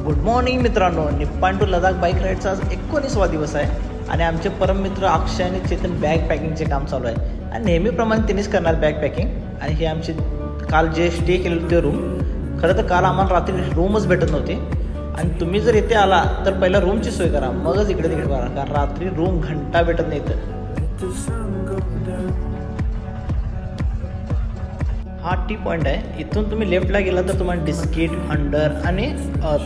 Good morning मित्रांनो, निप्पाण to Ladakh bike राईडचा आज 19वा दिवस आहे आणि आमचे परम मित्र अक्षय आणि चेतन बॅग पॅकिंगचे काम चालू आहे आणि नेहमीप्रमाणे त्यांनीच करणार बॅग पॅकिंग. आणि हे आमचे काल जे स्टे केलेलं होते रूम, खरं तर काल आम्हाला रात्री रूमच भेटत नव्हती आणि तुम्ही जर इथे आला तर पहिला रूमची सोय करा, मगच इकडे तिकडे करा, कारण रात्री रूम घंटा भेटत नाही इथं. हा टी पॉईंट आहे, इथून तुम्ही लेफ्टला गेला तर तुम्हाला डिस्किट, अंडर आणि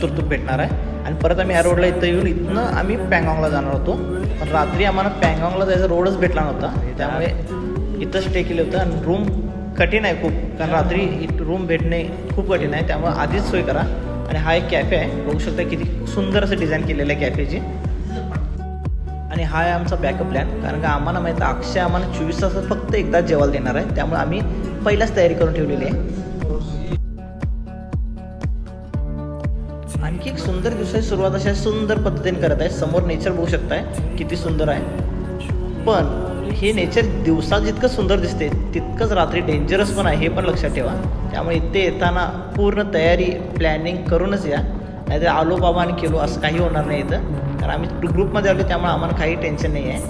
तुर्तुक भेटणार आहे. आणि परत आम्ही या रोडला इथं येऊन इथनं आम्ही पँगॉंगला जाणार होतो, पण रात्री आम्हाला पँगॉंगला जायचा रोडच भेटला नव्हता, त्यामुळे इथं स्टे केले होतं. आणि रूम कठीण आहे खूप, कारण रात्री रूम भेटणे खूप कठीण आहे, त्यामुळे आधीच सोय करा. आणि हा एक कॅफे आहे, बघू शकता किती सुंदर असं डिझाईन केलेलं आहे कॅफेची. आणि हा आहे आमचा बॅकअप प्लॅन, कारण का आम्हाला माहिती आहे अक्षय आम्हाला 24 तासात फक्त एकदाच जेवायला देणार आहे, त्यामुळे आम्ही पहिलाच तयारी करून ठेवलेली आहे. आणखी एक सुंदर दिवसाची सुरुवात अशा सुंदर पद्धतीने करत आहे. समोर नेचर बघू शकताय किती सुंदर आहे, पण हे नेचर दिवसा जितकं सुंदर दिसते तितकंच रात्री डेंजरस पण आहे, हे पण लक्षात ठेवा. त्यामुळे इथे येताना पूर्ण तयारी प्लॅनिंग करूनच या, नाहीतर आलो बाबा आणि केलो असं काही होणार नाही इथं, कारण आम्ही ग्रुपमध्ये आलो त्यामुळे आम्हाला काही टेन्शन नाही आहे.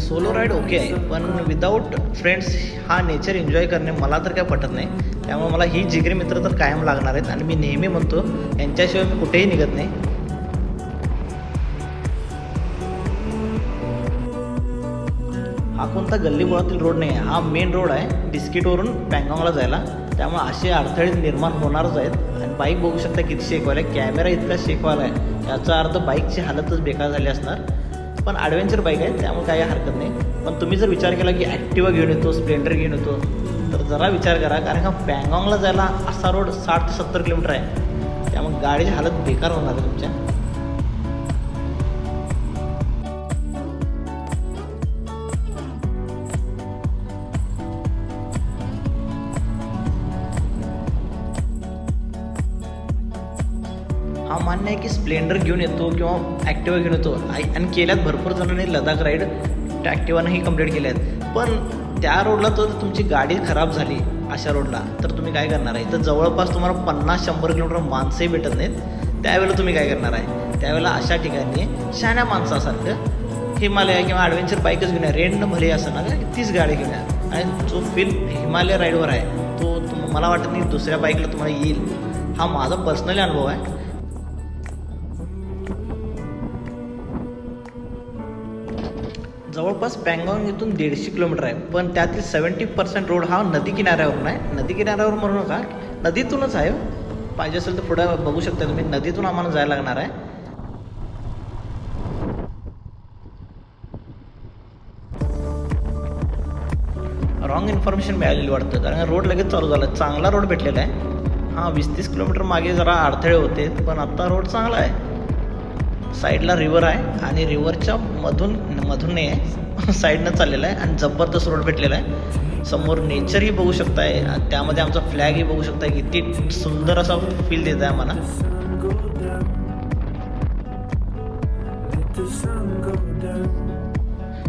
सोलो राईड ओके आहे, पण विदाऊट फ्रेंड्स हा नेचर एन्जॉय करणे मला तर काय पटत नाही, त्यामुळे मला ही जिगरी मित्र तर कायम लागणार आहेत. आणि मी नेहमी म्हणतो यांच्याशिवाय मी कुठेही निघत नाही. हा कोणता गल्लीबोळातील रोड नाही आहे, हा मेन रोड आहे डिस्किटवरून पँगॉंगला जायला, त्यामुळे असे अडथळे निर्माण होणारच आहेत. आणि बाईक बघू शकता किती शेकवायला आहे, कॅमेरा इतका शेकवायला आहे, याचा अर्थ बाईकची हालतच बेकार झाली असणार. पण ॲडव्हेंचर बाईक आहे त्यामुळे काही हरकत नाही. पण तुम्ही जर विचार केला की ॲक्टिवा घेऊन येतो, स्प्लेंडर घेऊन येतो, तर जरा विचार करा, कारण का पँगॉंगला जायला असा रोड 60 ते 70 किलोमीटर आहे, त्यामुळे गाडीची हालत बेकार होणार आहे तुमच्या. हा मान्य आहे की स्प्लेंडर घेऊन येतो किंवा ॲक्टिवा घेऊन येतो, आणि केल्यात भरपूर जणांनी लडाख राईड ॲक्टिवानंही कंप्लीट केल्या आहेत. पण त्या रोडला तर तुमची गाडी खराब झाली अशा रोडला तर तुम्ही काय करणार आहे, तर जवळपास तुम्हाला 50-100 किलोमीटर माणसंही भेटत नाहीत, त्यावेळेला तुम्ही काय करणार आहे, त्यावेळेला अशा ठिकाणी शहाण्या माणसासारखं हिमालय किंवा ॲडव्हेंचर बाईकच घेऊन या, रेंटनं भले असं ना तीच गाडी घेऊन या. आणि जो फील हिमालय राईडवर आहे तो मला वाटत नाही दुसऱ्या बाईकला तुम्हाला येईल. हा माझा पर्सनली अनुभव आहे. जवळपास पँगॉंग इथून 150 किलोमीटर आहे, पण त्यातील 70% रोड हा नदी किनाऱ्यावरून आहे. नदी किनाऱ्यावर म्हणू नका, नदीतूनच आहे. पाहिजे असेल तर पुढं बघू शकता तुम्ही, नदीतून आम्हाला जायला लागणार आहे. रॉंग इन्फॉर्मेशन मिळालेली वाटतं, कारण रोड लगेच चालू झाला, चांगला रोड भेटलेला आहे. हां 20-30 किलोमीटर मागे जरा अडथळे होते, पण आता रोड चांगला आहे. साईडला रिव्हर आहे आणि रिव्हरच्या मधून नाही आहे, साईडनं चाललेलं आहे आणि जबरदस्त रोड भेटलेला आहे. समोर नेचरही बघू शकताय, त्यामध्ये आमचा फ्लॅगही बघू शकताय, किती सुंदर असा फील देत आहे आम्हाला.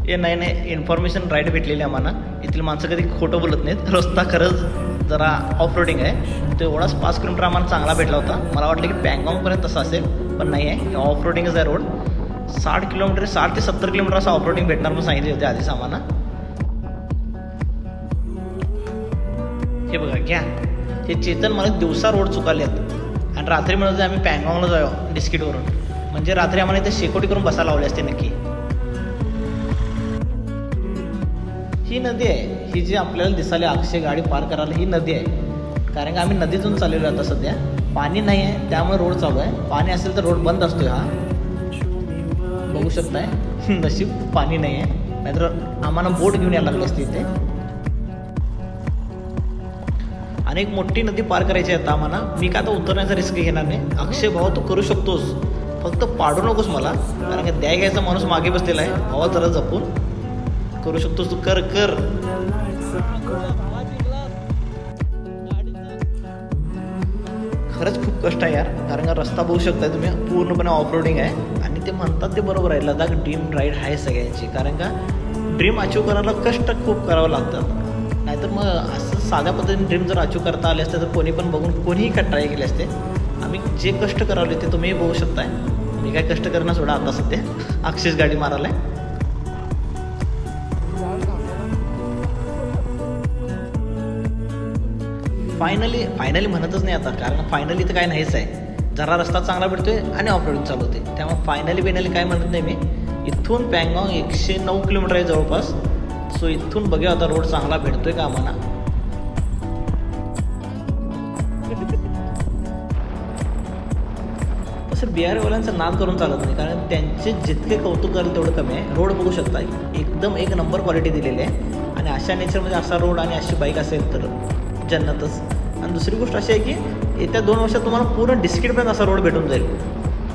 हे नाही इन्फॉर्मेशन राईड भेटलेली आम्हाला, इथली माणसं कधी खोटं बोलत नाहीत. रस्ता खरंच जरा ऑफ रोडिंग आहे, तो एवढाच 5 किलोमीटर आम्हाला चांगला भेटला होता. मला वाटलं की पँगॉंगपर्यंत तसं असेल, पण नाही आहे, ऑफ रोडिंगच आहे रोड. 60 ते 70 किलोमीटर असं ऑफ रोडिंग भेटणार म्हणून सांगितले होते आधीच आम्हाला. हे बघा घ्या, हे चेतन मला दिवसा रोड चुकाले आहेत आणि रात्री म्हणत आम्ही पँगॉंगला जाऊ डिस्किटवरून, म्हणजे रात्री आम्हाला इथे शेकोटी करून बसायला लावली असते नक्की. ही नदी आहे, ही जी आपल्याला दिसायला अक्षय गाडी पार करायला ही नदी आहे, कारण का आम्ही नदीतून चाललेलो आता. सध्या पाणी नाही आहे त्यामुळे रोड चालू आहे, पाणी असेल तर रोड बंद असतो. हा बघू शकताय, नशीब पाणी नाही आहे, नाहीतर आम्हाला बोट घेऊन यायला लागली असते इथे. आणि एक मोठी नदी पार करायची आहे आता आम्हाला. मी का आता उतरण्याचा रिस्क घेणार नाही. अक्षय भाऊ तू करू शकतोस, फक्त पाडू नकोस मला, कारण का द्या घ्यायचा माणूस मागे बसलेला आहे. भावा जरा जपून करू शकतोस तू, कर. खरंच खूप कष्ट आहे यार, कारण का रस्ता बघू शकताय तुम्ही पूर्णपणे ऑफ रोडिंग आहे. आणि ते म्हणतात ते बरोबर आहे, लडाख ड्रीम राईड आहे सगळ्यांची, कारण का ड्रीम अचीव करायला कष्ट खूप करावं लागतात. नाहीतर मग असं साध्या पद्धतीने ड्रीम जर अचीव करता आले असते तर कोणी पण बघून कोणीही का ट्राय केले असते. आम्ही जे कष्ट करावले ते तुम्ही बघू शकताय. मी काय कष्ट करणं सोडा आता सध्या अक्षयच गाडी मारायला आहे. फायनली म्हणतच नाही आता, कारण फायनली तर काय नाहीच आहे. जरा रस्ता चांगला भेटतोय आणि ऑफरोडिंग चालू होते, त्यामुळे फायनली काय म्हणत नाही मी. इथून पँगॉंग 109 किलोमीटर आहे जवळपास. सो इथून बघूया आता रोड चांगला भेटतोय का आम्हाला. तसं BRA वाल्यांचा नाद करून चालत नाही, कारण त्यांचे जितके कौतुक करेल तेवढं कमी आहे. रोड बघू शकता, एकदम एक नंबर क्वालिटी दिलेली आहे. आणि अशा नेचरमध्ये असा रोड आणि अशी बाईक असेल तर जन्नतच. आणि दुसरी गोष्ट अशी आहे की येत्या 2 वर्षात तुम्हाला पूर्ण डिस्किटपर्यंत असा रोड भेटून जाईल.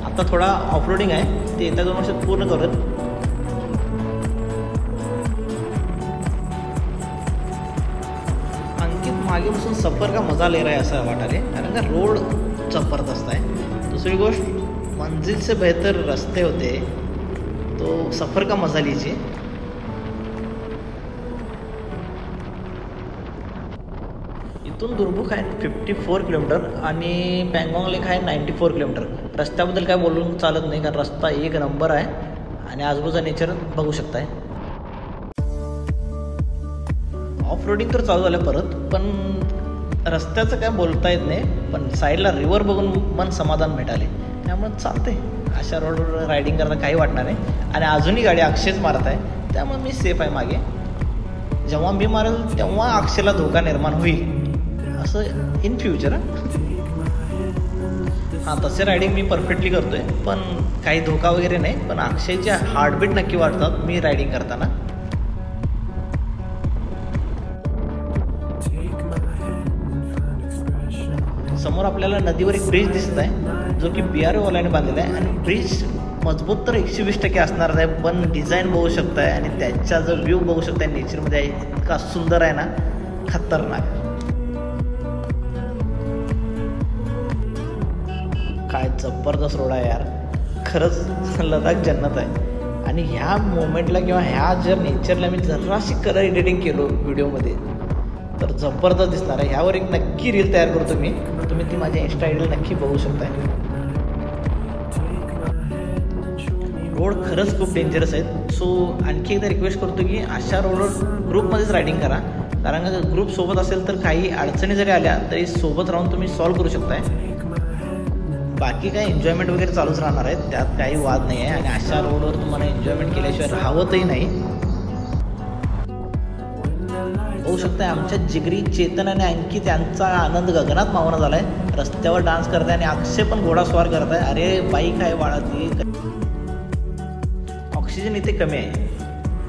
आता थोडा ऑफरोडिंग आहे, ते येत्या 2 वर्षात पूर्ण करेल. अंकित मागे बसून सफर का मजा ले रहा है असं वाटाले, कारण का रोड जबरदस्त आहे. दुसरी गोष्ट मंजिल से बेहतर रस्ते होते तो सफर का मजा लीजिए. इथून दुर्बुक आहे 54 किलोमीटर आणि पँगॉंग लेक आहे 94 किलोमीटर. रस्त्याबद्दल काय बोलून चालत नाही, कारण रस्ता एक नंबर आहे आणि आजूबाजूचा नेचर बघू शकताय. ऑफ रोडिंग तर चालू झालं परत, पण रस्त्याचं काय बोलता येत नाही. पण साईडला रिव्हर बघून मन समाधान भेटाले, त्यामुळे चालते. अशा रोडवर रायडिंग करता काही वाटणार नाही. आणि अजूनही गाडी अक्षयच मारत आहे, त्यामुळे मी सेफ आहे मागे. जेव्हा मी मारेल तेव्हा अक्षयला धोका निर्माण होईल असं इन फ्युचर. हां, तसे रायडिंग मी परफेक्टली करतो आहे, पण काही धोका वगैरे नाही. पण अक्षयचे हार्टबीट नक्की वाटतात मी रायडिंग करताना. समोर आपल्याला नदीवर एक ब्रिज दिसत आहे, जो की BRA वाल्याने बांधलेला आहे. आणि ब्रिज मजबूत तर 120% असणार आहे, पण डिझाईन बघू शकताय आणि त्याचा जो व्ह्यू बघू शकताय नेचरमध्ये इतका सुंदर आहे ना, खतरनाक. काय जबरदस्त रोड आहे यार, खरंच लडाख जन्नत आहे. आणि ह्या मोमेंटला किंवा ह्या जर नेचरला मी जराशी कलर एडिटिंग केलो व्हिडिओमध्ये तर जबरदस्त दिसणार आहे. ह्यावर एक नक्की रील तयार करतो मी, तुम्ही ती माझ्या इन्स्टा आयडीला नक्की बघू शकताय. रोड खरंच खूप डेंजरस आहेत. सो आणखी एकदा रिक्वेस्ट करतो की अशा रोडवर ग्रुपमध्येच रायडिंग करा, कारण का ग्रुप सोबत असेल तर काही अडचणी जरी आल्या तरी सोबत राहून तुम्ही सॉल्व्ह करू शकताय. बाकी काय एन्जॉयमेंट वगैरे चालूच राहणार आहेत, त्यात काही वाद नाही आहे. आणि अशा रोडवर तुम्हाला एन्जॉयमेंट केल्याशिवाय राहवतही नाही. होऊ शकतं आमच्या जिगरी चेतन आणि आणखी त्यांचा आनंद गगनात मावना झाला आहे. रस्त्यावर डान्स करताय आणि अक्षय पण घोडास्वार करताय. अरे बाईक आहे वाळातली. ऑक्सिजन इथे कमी आहे,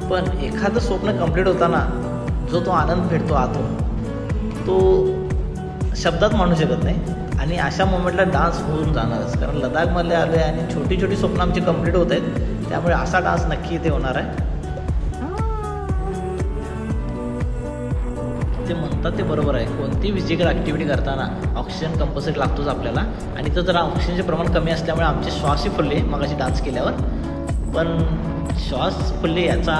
पण एखादं स्वप्न कंप्लीट होताना जो तो आनंद भेटतो आतून, तो शब्दात मानू शकत नाही. आणि अशा मोमेंटला डान्स होऊन जाणारच, कारण लडाखमध्ये आलो आहे आणि छोटी छोटी स्वप्न आमची कंप्लीट होत आहेत, त्यामुळे असा डान्स नक्की इथे होणार आहे. ते म्हणतात ते बरोबर आहे, कोणती फिजिकल ॲक्टिव्हिटी करताना ऑक्सिजन कंपल्सरी लागतोच आपल्याला. आणि तर जरा ऑक्सिजनचे प्रमाण कमी असल्यामुळे आमचे श्वासही फुलले मगाशी डान्स केल्यावर. पण श्वास फुलले याचा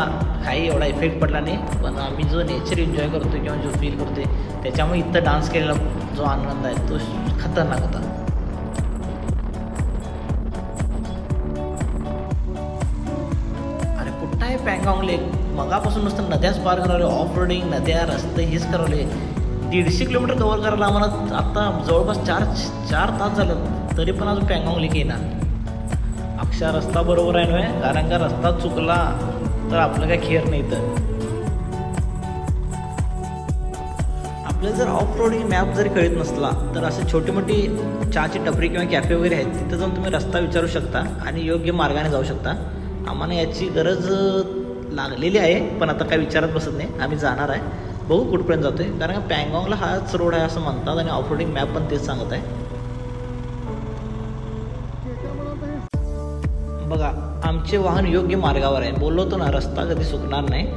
काही एवढा इफेक्ट पडला नाही, पण आम्ही जो नेचर एन्जॉय करतो किंवा जो फील करतो त्याच्यामुळे इथं डान्स केलेला जो आनंद आहे तो खतरनाक होता. अरे कुठं आहे पँगॉंग लेक? मगापासून नुसतं नद्याच पार करावले, ऑफ रोडिंग, नद्या, रस्ते हेच करावले. 150 किलोमीटर कव्हर करायला आम्हाला आता जवळपास चार तास झालं, तरी पण अजून पँगॉंग लेक येणार. अक्षर रस्ता बरोबर आहे नव्हे, कारण का रस्ता चुकला तर आपलं काय खेळ नाही. तर आपल्याला जर ऑफ रोडिंग मॅप जरी कळत नसला तर असे छोटी मोठी चहाची टपरी किंवा कॅफे वगैरे आहेत, तिथं जाऊन तुम्ही रस्ता विचारू शकता आणि योग्य मार्गाने जाऊ शकता. आम्हाला याची गरज लागलेली आहे, पण आता काय विचारत बसत नाही, आम्ही जाणार आहे. बघू कुठपर्यंत जातोय, कारण का पँगॉंगला हाच रोड आहे असं म्हणतात आणि ऑफ रोडिंग मॅप पण तेच सांगत आहे. बघा आमचे वाहन योग्य मार्गावर आहे. बोललो होतो ना, रस्ता कधी चुकणार नाही.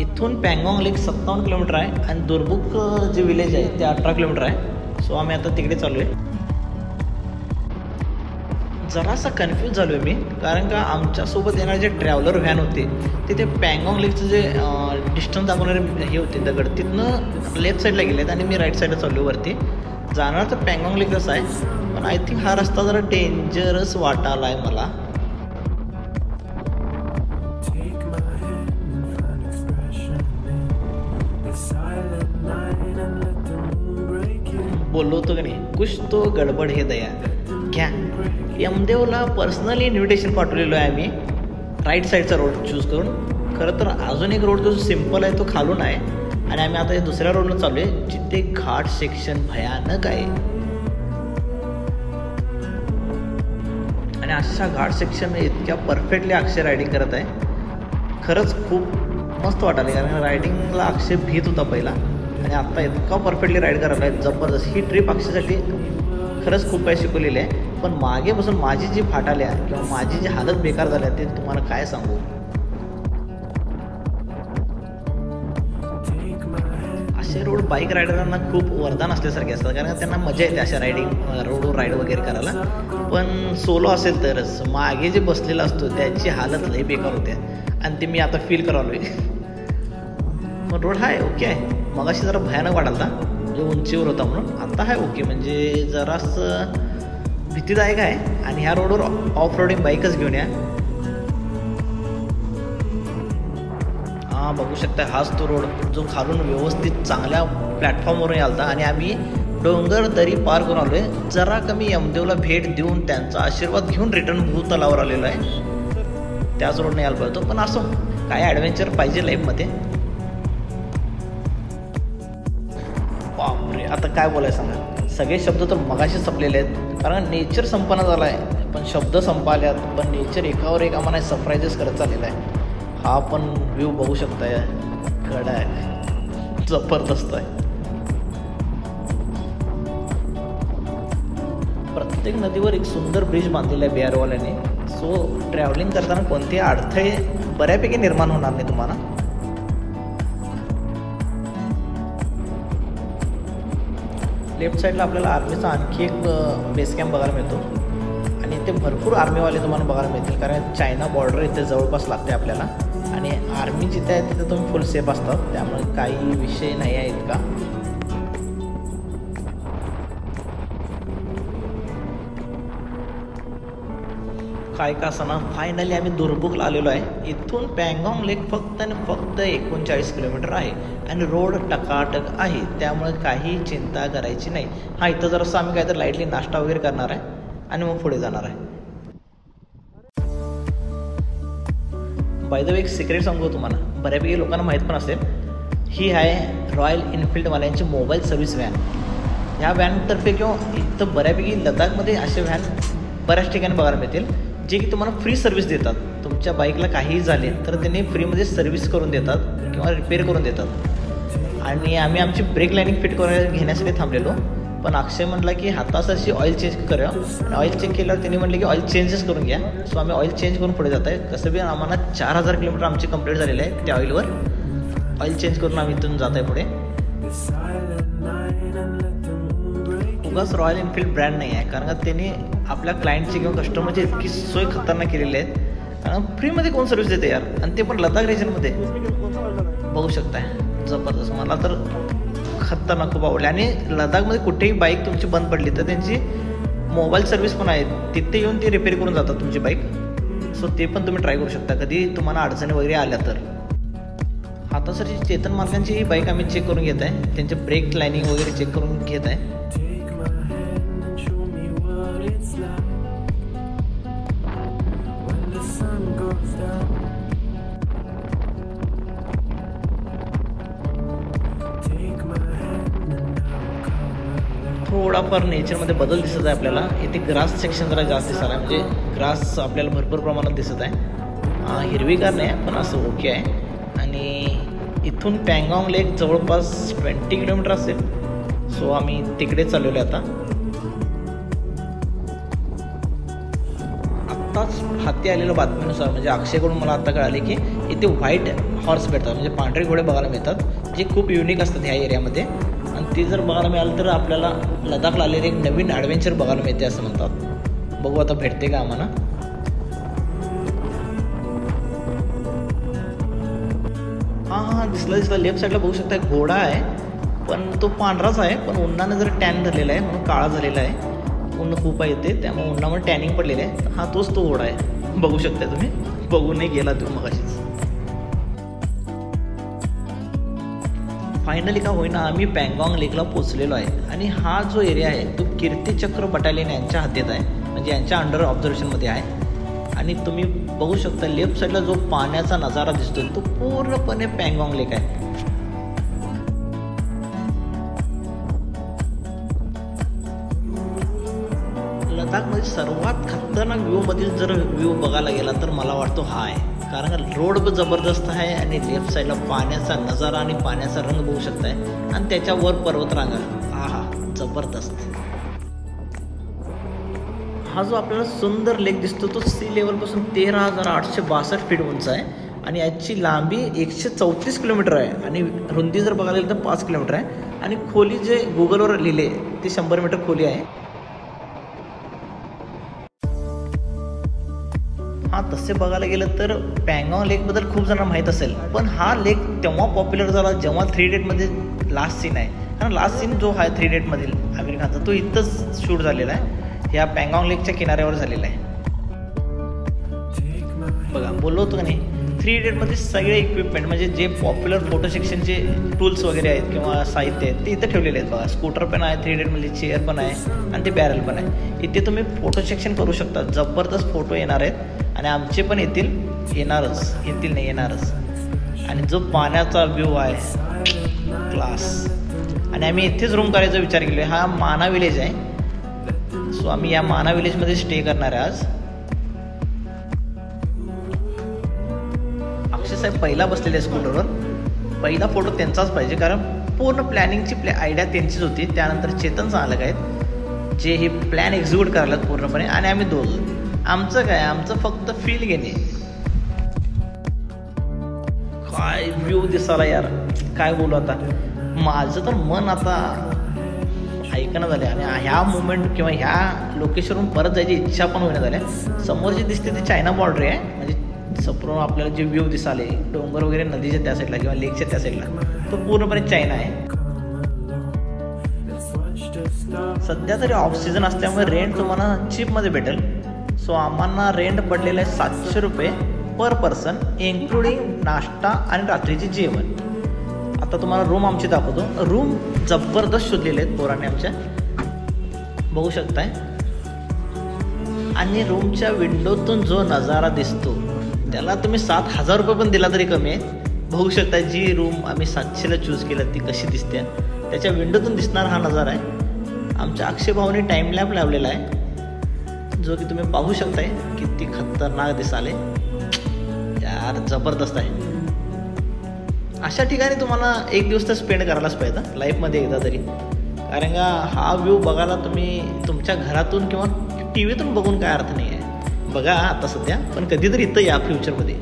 इथून पँगॉंग लेक 57 किलोमीटर आहे आणि दुर्बुक जे विलेज आहे ते 18 किलोमीटर आहे. सो आम्ही आता तिकडे चालू आहे. जरासा कन्फ्यूज झालो आहे मी, कारण का आमच्यासोबत येणारे जे ट्रॅव्हलर व्हॅन होते ते पँगॉंग लेकचं जे डिस्टन्स दाखवणारे हे होते दगड, तिथनं लेफ्ट साईडला गेलेत आणि मी राईट साईडला चाललो वरती. जाणार तर पँगॉंग लेकच आहे, पण आय थिंक हा रस्ता जरा डेंजरस वाटायला आहे मला. बोललो होतो की नाही, कुछ तो गडबड हे दया घ्या. यमदेवला पर्सनली इन्व्हिटेशन पाठवलेलो आहे आम्ही राईट साईडचा रोड चूज करून. खरं तर अजून एक रोड जो सिम्पल आहे तो खालून आहे आणि आम्ही आता दुसऱ्या रोडला चालू आहे जिथे घाट सेक्शन भयानक आहे. आणि अशा घाट सेक्शन इतक्या परफेक्टली अक्षय रायडिंग करत आहे. खरंच खूप मस्त वाटाले, कारण रायडिंगला अक्षय भीत होता पहिला आणि आत्ता इतका परफेक्टली राईड करायला आहे, जबरदस्त. ही ट्रिप अक्षयसाठी खरंच खूप काही शिकवलेली आहे. पण मागे बसून माझी जी फाटाल्या किंवा माझी जी हालत बेकार झाल्या ते तुम्हाला काय सांगू. असे रोड बाईक रायडरांना खूप वरदान असल्यासारखे असतात, कारण त्यांना मजा येते अशा रोडवर राईड वगैरे करायला. पण सोलो असेल तरच मागे जे बसलेला असतो त्याची हालत लई बेकार होते आणि ते मी आता फील करालोय. मग रोड हाय ओके आहे, मगाशी जरा भयानक वाटालता म्हणजे उंचीवर होता म्हणून. आता हाय ओके, म्हणजे जरासं भीतीदायक आहे. आणि ह्या रोडवर ऑफ रोडिंग बाईकच घेऊन या. बघू शकता हाच तो रोड जो खालून व्यवस्थित चांगल्या प्लॅटफॉर्मवरून आलता आणि आम्ही डोंगर दरी पार करून आलो आहे. जरा कमी यमदेवला भेट देऊन त्यांचा आशीर्वाद घेऊन रिटर्न भूतलावर आलेलो आहे. त्याच रोडने यायला पाहिजे, पण असो काय ॲडव्हेंचर पाहिजे लाईफमध्ये. बापरे, आता काय बोलायचं सांगा. सगळे शब्द तर मगाशी संपलेले आहेत, कारण नेचर संपना झाला आहे पण शब्द संपाल्यात. पण नेचर एकावर एक आम्हाला सरप्राईजेस करत चाललेला आहे. हा पण व्ह्यू बघू शकताय, कडा आहे, जबरदस्त आहे. प्रत्येक नदीवर एक सुंदर ब्रिज बांधलेला आहे बिहारवाल्याने. सो ट्रॅव्हलिंग करताना कोणतेही अडथळे बऱ्यापैकी निर्माण होणार नाही तुम्हाला. लेफ्ट साईडला आपल्याला आर्मीचा आणखी एक बेस कॅम्प बघायला मिळतो आणि इथे भरपूर आर्मीवाले तुम्हाला बघायला मिळतील, कारण चायना बॉर्डर इथे जवळपास लागते आपल्याला. आणि आर्मी जिथे आहे तिथे तुम्ही फुल सेफ असतात, त्यामुळे काही विषय नाही आहे इतका. काय का असताना फायनली आम्ही दुर्बुकला आलेलो आहे. इथून पँगॉंग लेक फक्त आणि फक्त 39 किलोमीटर आहे आणि रोड टकाटक आहे, त्यामुळे काही चिंता करायची नाही. हा इथं जरासं आम्ही काहीतरी लाईटली नाश्ता वगैरे करणार आहे आणि मग पुढे जाणार आहे. बाय द वे एक सिक्रेट सांगू तुम्हाला, बऱ्यापैकी लोकांना माहीत पण असेल, ही आहे रॉयल एनफिल्डवाल्यांची मोबाईल सर्व्हिस व्हॅन. ह्या व्हॅनतर्फे किंवा इथं बऱ्यापैकी लडाखमध्ये असे व्हॅन बऱ्याच ठिकाणी बघायला मिळतील जे की तुम्हाला फ्री सर्व्हिस देतात. तुमच्या बाईकला काहीही झाले तर त्यांनी फ्रीमध्ये सर्व्हिस करून देतात किंवा रिपेअर करून देतात. आणि आम्ही आमची ब्रेक लाईनिंग फिट घेण्यासाठी थांबलेलो, पण अक्षय म्हटला की हातासारशी ऑइल चेंज करूया. आणि ऑइल चेक केल्यावर त्यांनी म्हटलं की ऑइल चेंजेस करून घ्या. सो आम्ही ऑइल चेंज करून पुढे जात आहे. कसं बी आम्हाला 4000 किलोमीटर आमची कंप्लीट झालेले आहे त्या ऑइलवर. ऑइल चेंज करून आम्ही इथून जात आहे पुढे. उगाच रॉयल एनफिल्ड ब्रँड नाही आहे, कारण का त्यांनी आपल्या क्लायंटची किंवा कस्टमरची इतकी सोय खतरनाक केलेली आहे. कारण फ्रीमध्ये कोण सर्व्हिस देते यार, आणि ते पण लडाख रिजनमध्ये. बघू शकताय जबरदस्त, मला तर खतरनाक खूप आवडली. आणि लडाखमध्ये कुठेही बाईक तुमची बंद पडली तर त्यांची मोबाईल सर्व्हिस पण आहे, तिथे येऊन ते रिपेअर करून जातात तुमची बाईक. सो ते पण तुम्ही ट्राय करू शकता कधी तुम्हाला अडचणी वगैरे आल्या तर. आता सर चेतन मार्कांची ही बाईक आम्ही चेक करून घेत आहे, त्यांचे ब्रेक लाईनिंग वगैरे चेक करून घेत आहे. थोडाफार नेचरमध्ये बदल दिसत आहे आपल्याला. इथे ग्रास सेक्शन जरा जास्त दिसत आहे, म्हणजे ग्रास आपल्याला भरपूर प्रमाणात दिसत आहे. हिरवीगार नाही आहे पण असं ओके आहे. आणि इथून पँगॉंग लेक जवळपास 20 किलोमीटर असेल. सो आम्ही तिकडे चाललेलो आहे. आत्ताच हाती आलेल्या बातमीनुसार, म्हणजे अक्षयकडून मला आत्ता कळाले की इथे व्हाईट हॉर्स भेटतात, म्हणजे पांढरे घोडे बघायला मिळतात जे खूप युनिक असतात ह्या एरियामध्ये. आणि ते जर बघायला मिळालं तर आपल्याला लडाखला आलेले एक नवीन ॲडव्हेंचर बघायला मिळते असं म्हणतात. बघू आता भेटते का आम्हाला. हां दिसला लेफ्ट साईडला बघू शकता घोडा आहे, पण तो पांढराच आहे, पण उन्हानं जर टॅन धरलेला आहे म्हणून काळा झालेला आहे. ऊन खूप आहे ते, त्यामुळे उन्हामुळे टॅनिंग पडलेलं आहे. हा तोच तो घोडा आहे, बघू शकता तुम्ही. बघून नाही गेला तुम्ही मगाशीच. फायनली का होईना आम्ही पँगॉंग लेकला पोचलेलो आहे. आणि हा जो एरिया आहे तो कीर्तिचक्र बटालियन यांच्या हद्दीत आहे, म्हणजे यांच्या अंडर ऑब्झर्वेशनमध्ये आहे. आणि तुम्ही बघू शकता लेफ्ट साईडला जो पाण्याचा नजारा दिसतोय तो पूर्णपणे पँगॉंग लेक आहे. लडाखमध्ये सर्वात खतरनाक व्ह्यूमधील जर व्ह्यू बघायला गेला तर मला वाटतो हा आहे. कारण रोड जबरदस्त आहे आणि लेफ्ट साईडला पाण्याचा नजारा आणि पाण्याचा रंग बघू शकताय आणि त्याच्यावर पर्वतरांगा. आहा जबरदस्त. हा जो आपल्याला सुंदर लेक दिसतो तो सी लेवलपासून 13,862 फीट उंच आहे आणि याची लांबी 134 किलोमीटर आहे आणि रुंदी जर बघायला गेलं तर 5 किलोमीटर आहे आणि खोली जे गुगलवर लिहिले ते 100 मीटर खोली आहे. हा तसे बघायला गेलं तर पँगॉंग लेकबद्दल खूप जणांना माहीत असेल, पण हा लेक तेव्हा पॉप्युलर झाला जेव्हा 3 इडियटमध्ये लास्ट सीन आहे. कारण लास्ट सीन जो आहे 3 इडियटमधील आमिर खानचा तो इथंच शूट झालेला आहे, ह्या पँगॉंग लेकच्या किनाऱ्यावर झालेला आहे. बघा बोललो होतो का नाही, 3 इडियटमध्ये सगळे इक्विपमेंट म्हणजे जे पॉप्युलर फोटो सेक्शनचे टूल्स वगैरे आहेत किंवा साहित्य आहेत ते इथं ठेवलेले आहेत. बघा स्कूटर पण आहे, 3 इडियटमध्ये चेअर पण आहे आणि ते बॅरल पण आहे. इथे तुम्ही फोटो सेक्शन करू शकता, जबरदस्त फोटो येणार आहेत आणि आमचे पण येणारच. आणि जो पाण्याचा व्ह्यू आहे क्लास. आणि आम्ही इथेच रूम करायचा विचार केलो आहे. हा माना विलेज आहे, सो आम्ही या माना विलेजमध्ये स्टे करणार आहे आज. अक्षय साहेब पहिला बसलेले स्कूटरवर. पहिला फोटो त्यांचाच पाहिजे कारण पूर्ण प्लॅनिंगची आयडिया त्यांचीच होती. त्यानंतर चेतन चालक आहेत जे हे प्लॅन एक्झिक्यूट करायला पूर्णपणे आणि आम्ही दोघं. आमचं काय, आमचं फक्त फील घेणे. काय व्ह्यू दिसायला यार, काय बोलू आता. माझं तर मन आता ऐकणं झालं आणि ह्या मुवमेंट किंवा ह्या लोकेशनवरून परत जायची इच्छा पण होईना झाल्या. समोर जे दिसते ते चायना बॉर्डर आहे, म्हणजे समोरून आपल्याला जे व्ह्यू दिसाले डोंगर वगैरे नदीच्या त्या साईडला किंवा लेकच्या त्या साईडला तो पूर्णपणे चायना आहे. सध्या तरी ऑफ सीझन असल्यामुळे रेंट तुम्हाला चीपमध्ये भेटेल. सो आम्हाला रेंट पडलेलं आहे 700 रुपये पर पर्सन इन्क्लुडिंग नाश्ता आणि रात्रीचे जेवण. आता तुम्हाला रूम आमची दाखवतो. रूम जबरदस्त शोधलेले आहेत पोराने आमच्या, बघू शकताय. आणि रूमच्या विंडोतून जो नजारा दिसतो त्याला तुम्ही 7,000 रुपये पण दिला तरी कमी आहे. बघू शकता जी रूम आम्ही 700ला चूज केलं ती कशी दिसते, त्याच्या विंडोतून दिसणार हा नजारा आहे. आमच्या अक्षय भाऊने टाईम लॅप लावलेला आहे जो की तुम्ही पाहू शकताय किती खतरनाक दिसाले यार, जबरदस्त आहे. अशा ठिकाणी तुम्हाला एक दिवस तर स्पेंड करायलाच पाहिजे लाईफमध्ये एकदा तरी. कारण का हा व्ह्यू बघायला तुम्ही तुमच्या घरातून किंवा टी व्हीतून बघून काय अर्थ नाही आहे. बघा आता सध्या, पण कधीतरी इथं या फ्युचरमध्ये.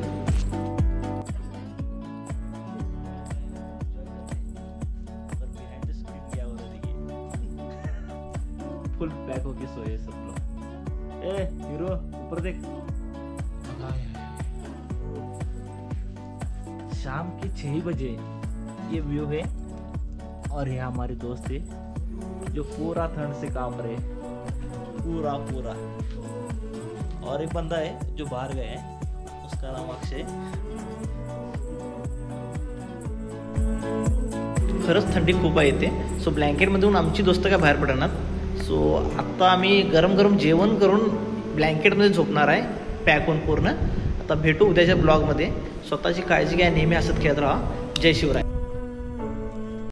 फुल पैक होके सोए सब लोग. ए हीरो ऊपर देख. शाम के 6 बजे ये व्यू है और ये हमारे दोस्त है जो पूरा ठंड से काम रहे, पूरा. और एक बंदा है जो बाहर गया है, उसका नाम अक्षय. खरंच थंडी खूप आहे इथे. सो ब्लँकेटमधून आमची दोस्त काय बाहेर पडणार. सो आत्ता आम्ही गरम जेवण करून ब्लँकेटमध्ये झोपणार आहे पॅक होऊन पूर्ण. आता भेटू उद्याच्या ब्लॉगमध्ये. स्वतःची काळजी घ्या, नेहमी हसत खेळत राहा. जय शिवराय.